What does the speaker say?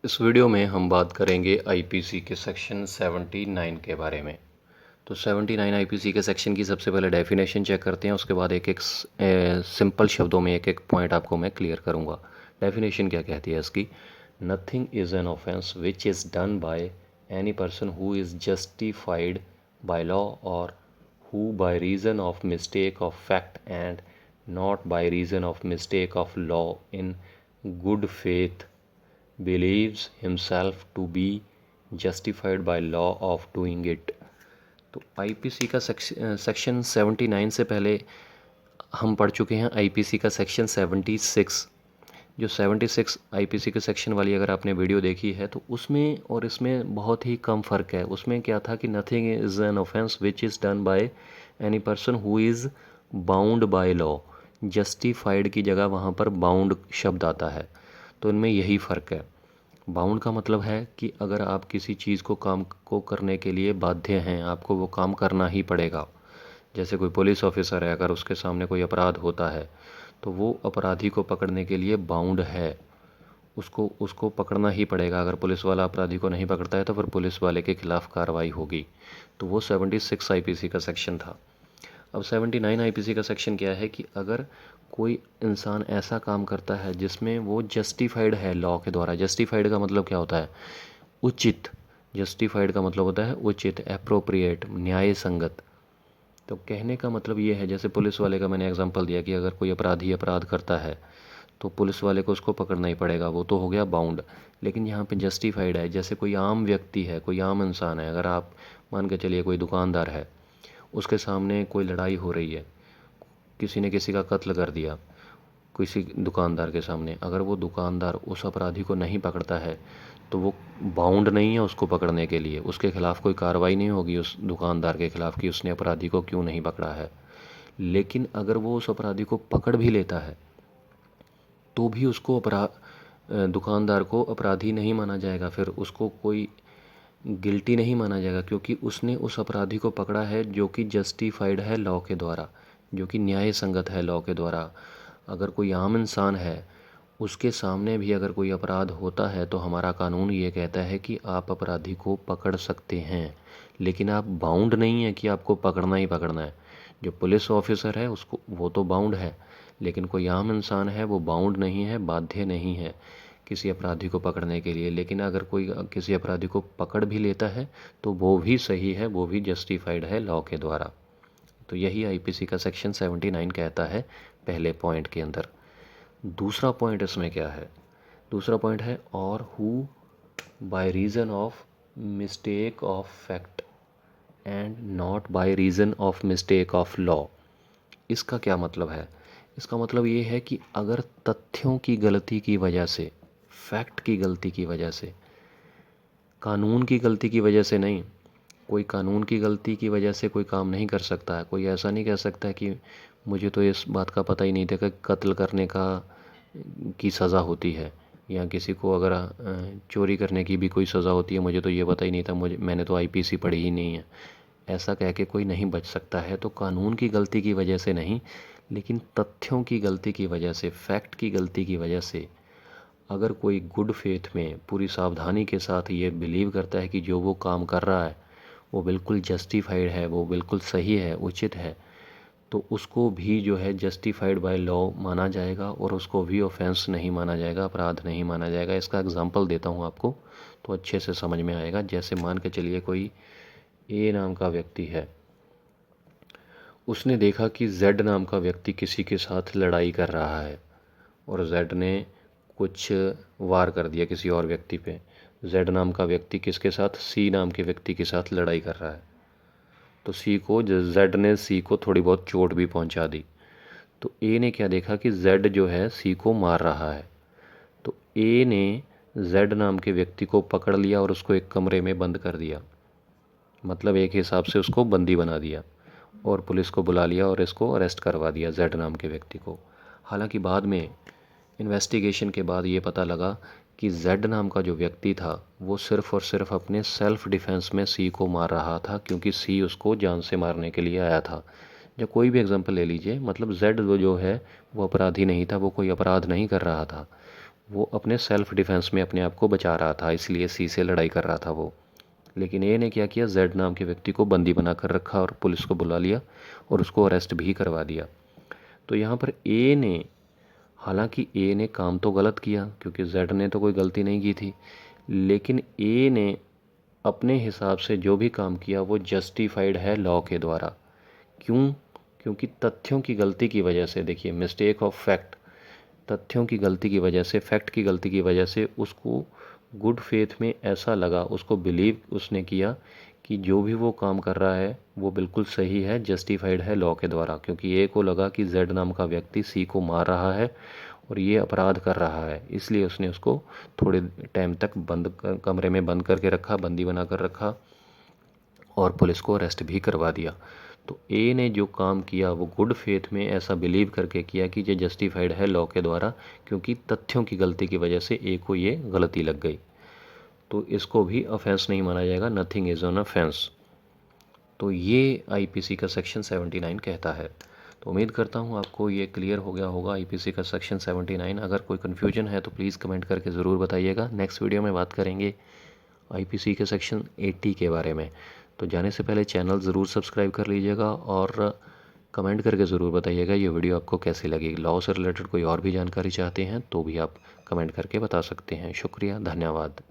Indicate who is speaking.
Speaker 1: इस वीडियो में हम बात करेंगे आईपीसी के सेक्शन 79 के बारे में। तो 79 आईपीसी के सेक्शन की सबसे पहले डेफिनेशन चेक करते हैं, उसके बाद एक एक सिंपल शब्दों में एक एक पॉइंट आपको मैं क्लियर करूंगा। डेफिनेशन क्या कहती है इसकी? Nothing is an offence which is done by any person who is justified by law or who by reason of mistake of fact and not by reason of mistake of law in good faith believes himself to be justified by law of doing it। तो IPC का section 79 से पहले हम पढ़ चुके हैं IPC का section 76। जो 76 आईपीसी के सेक्शन वाली अगर आपने वीडियो देखी है तो उसमें और इसमें बहुत ही कम फ़र्क है। उसमें क्या था कि nothing is an offence which is done by any person who is bound by law. Justified की जगह वहाँ पर बाउंड शब्द आता है। तो इनमें यही फ़र्क है। बाउंड का मतलब है कि अगर आप किसी चीज़ को काम को करने के लिए बाध्य हैं, आपको वो काम करना ही पड़ेगा। जैसे कोई पुलिस ऑफिसर है, अगर उसके सामने कोई अपराध होता है तो वो अपराधी को पकड़ने के लिए बाउंड है। उसको उसको पकड़ना ही पड़ेगा। अगर पुलिस वाला अपराधी को नहीं पकड़ता है तो फिर पुलिस वाले के खिलाफ़ कार्रवाई होगी। तो वो 76 आईपीसी का सेक्शन था। अब 79 आईपीसी का सेक्शन क्या है कि अगर कोई इंसान ऐसा काम करता है जिसमें वो जस्टिफाइड है लॉ के द्वारा। जस्टिफाइड का मतलब क्या होता है? उचित। जस्टिफाइड का मतलब होता है उचित, एप्रोप्रिएट, न्याय संगत। तो कहने का मतलब ये है, जैसे पुलिस वाले का मैंने एग्जांपल दिया कि अगर कोई अपराधी अपराध करता है तो पुलिस वाले को उसको पकड़ना ही पड़ेगा, वो तो हो गया बाउंड। लेकिन यहाँ पे जस्टिफाइड है। जैसे कोई आम व्यक्ति है, कोई आम इंसान है, अगर आप मान के चलिए कोई दुकानदार है, उसके सामने कोई लड़ाई हो रही है, किसी ने किसी का कत्ल कर दिया किसी दुकानदार के सामने, अगर वो दुकानदार उस अपराधी को नहीं पकड़ता है तो वो बाउंड नहीं है उसको पकड़ने के लिए। उसके खिलाफ़ कोई कार्रवाई नहीं होगी उस दुकानदार के खिलाफ़ कि उसने अपराधी को क्यों नहीं पकड़ा है। लेकिन अगर वो उस अपराधी को पकड़ भी लेता है तो भी उसको दुकानदार को अपराधी नहीं माना जाएगा, फिर उसको कोई गिल्टी नहीं माना जाएगा, क्योंकि उसने उस अपराधी को पकड़ा है जो कि जस्टिफाइड है लॉ के द्वारा, जो कि न्याय संगत है लॉ के द्वारा। अगर कोई आम इंसान है, उसके सामने भी अगर कोई अपराध होता है तो हमारा कानून ये कहता है कि आप अपराधी को पकड़ सकते हैं, लेकिन आप बाउंड नहीं है कि आपको पकड़ना ही पकड़ना है। जो पुलिस ऑफिसर है उसको वो तो बाउंड है, लेकिन कोई आम इंसान है वो बाउंड नहीं है, बाध्य नहीं है किसी अपराधी को पकड़ने के लिए। लेकिन अगर कोई किसी अपराधी को पकड़ भी लेता है तो वो भी सही है, वो भी जस्टिफाइड है लॉ के द्वारा। तो यही आईपीसी का सेक्शन 79 कहता है पहले पॉइंट के अंदर। दूसरा पॉइंट इसमें क्या है? दूसरा पॉइंट है और who by reason of mistake of fact and not by reason of mistake of law. इसका क्या मतलब है? इसका मतलब ये है कि अगर तथ्यों की गलती की वजह से, फैक्ट की गलती की वजह से, कानून की गलती की वजह से नहीं, कोई कानून की गलती की वजह से कोई काम नहीं कर सकता है। कोई ऐसा नहीं कह सकता है कि मुझे तो इस बात का पता ही नहीं था कि कत्ल करने का की सज़ा होती है, या किसी को अगर चोरी करने की भी कोई सज़ा होती है, मुझे तो ये पता ही नहीं था, मैंने तो आईपीसी पढ़ी ही नहीं है। ऐसा कह के कोई नहीं बच सकता है। तो कानून की गलती की वजह से नहीं, लेकिन तथ्यों की गलती की वजह से, फैक्ट की गलती की वजह से अगर कोई गुड फेथ में पूरी सावधानी के साथ ये बिलीव करता है कि जो वो काम कर रहा है वो बिल्कुल जस्टिफाइड है, वो बिल्कुल सही है, उचित है, तो उसको भी जो है जस्टिफाइड बाय लॉ माना जाएगा और उसको भी ऑफेंस नहीं माना जाएगा, अपराध नहीं माना जाएगा। इसका एग्जांपल देता हूँ आपको तो अच्छे से समझ में आएगा। जैसे मान के चलिए कोई ए नाम का व्यक्ति है, उसने देखा कि जेड नाम का व्यक्ति किसी के साथ लड़ाई कर रहा है और जेड ने कुछ वार कर दिया किसी और व्यक्ति पे। जेड नाम का व्यक्ति किसके साथ? सी नाम के व्यक्ति के साथ लड़ाई कर रहा है। तो जेड ने सी को थोड़ी बहुत चोट भी पहुंचा दी। तो ए ने क्या देखा कि जेड जो है सी को मार रहा है। तो ए ने जेड नाम के व्यक्ति को पकड़ लिया और उसको एक कमरे में बंद कर दिया, मतलब एक हिसाब से उसको बंदी बना दिया और पुलिस को बुला लिया और इसको अरेस्ट करवा दिया, जेड नाम के व्यक्ति को। हालांकि बाद में इन्वेस्टिगेशन के बाद ये पता लगा कि जेड नाम का जो व्यक्ति था वो सिर्फ़ और सिर्फ अपने सेल्फ़ डिफेंस में सी को मार रहा था, क्योंकि सी उसको जान से मारने के लिए आया था। या कोई भी एग्जांपल ले लीजिए, मतलब जेड जो है वो अपराधी नहीं था, वो कोई अपराध नहीं कर रहा था। वो अपने सेल्फ डिफेंस में अपने आप को बचा रहा था, इसलिए सी से लड़ाई कर रहा था वो। लेकिन ए ने क्या किया, जेड नाम के व्यक्ति को बंदी बना कर रखा और पुलिस को बुला लिया और उसको अरेस्ट भी करवा दिया। तो यहाँ पर ए ने, हालांकि ए ने काम तो गलत किया क्योंकि जेड ने तो कोई गलती नहीं की थी, लेकिन ए ने अपने हिसाब से जो भी काम किया वो जस्टिफाइड है लॉ के द्वारा। क्यों? क्योंकि तथ्यों की गलती की वजह से, देखिए मिस्टेक ऑफ फैक्ट, तथ्यों की गलती की वजह से, फैक्ट की गलती की वजह से उसको गुड फेथ में ऐसा लगा, उसको बिलीव उसने किया कि जो भी वो काम कर रहा है वो बिल्कुल सही है, जस्टिफाइड है लॉ के द्वारा। क्योंकि ए को लगा कि जेड नाम का व्यक्ति सी को मार रहा है और ये अपराध कर रहा है, इसलिए उसने उसको थोड़े टाइम तक कमरे में बंद करके रखा, बंदी बना कर रखा और पुलिस को अरेस्ट भी करवा दिया। तो ए ने जो काम किया वो गुड फेथ में ऐसा बिलीव करके किया कि ये जस्टिफाइड है लॉ के द्वारा, क्योंकि तथ्यों की गलती की वजह से ए को ये गलती लग गई। तो इसको भी ऑफेंस नहीं माना जाएगा, नथिंग इज़ ऑन ऑफेंस। तो ये आईपीसी का सेक्शन 79 कहता है। तो उम्मीद करता हूँ आपको ये क्लियर हो गया होगा आईपीसी का सेक्शन 79। अगर कोई कन्फ्यूजन है तो प्लीज़ कमेंट करके ज़रूर बताइएगा। नेक्स्ट वीडियो में बात करेंगे आईपीसी के सेक्शन 80 के बारे में। तो जाने से पहले चैनल ज़रूर सब्सक्राइब कर लीजिएगा और कमेंट करके ज़रूर बताइएगा ये वीडियो आपको कैसी लगी। लॉ से रिलेटेड कोई और भी जानकारी चाहते हैं तो भी आप कमेंट करके बता सकते हैं। शुक्रिया, धन्यवाद।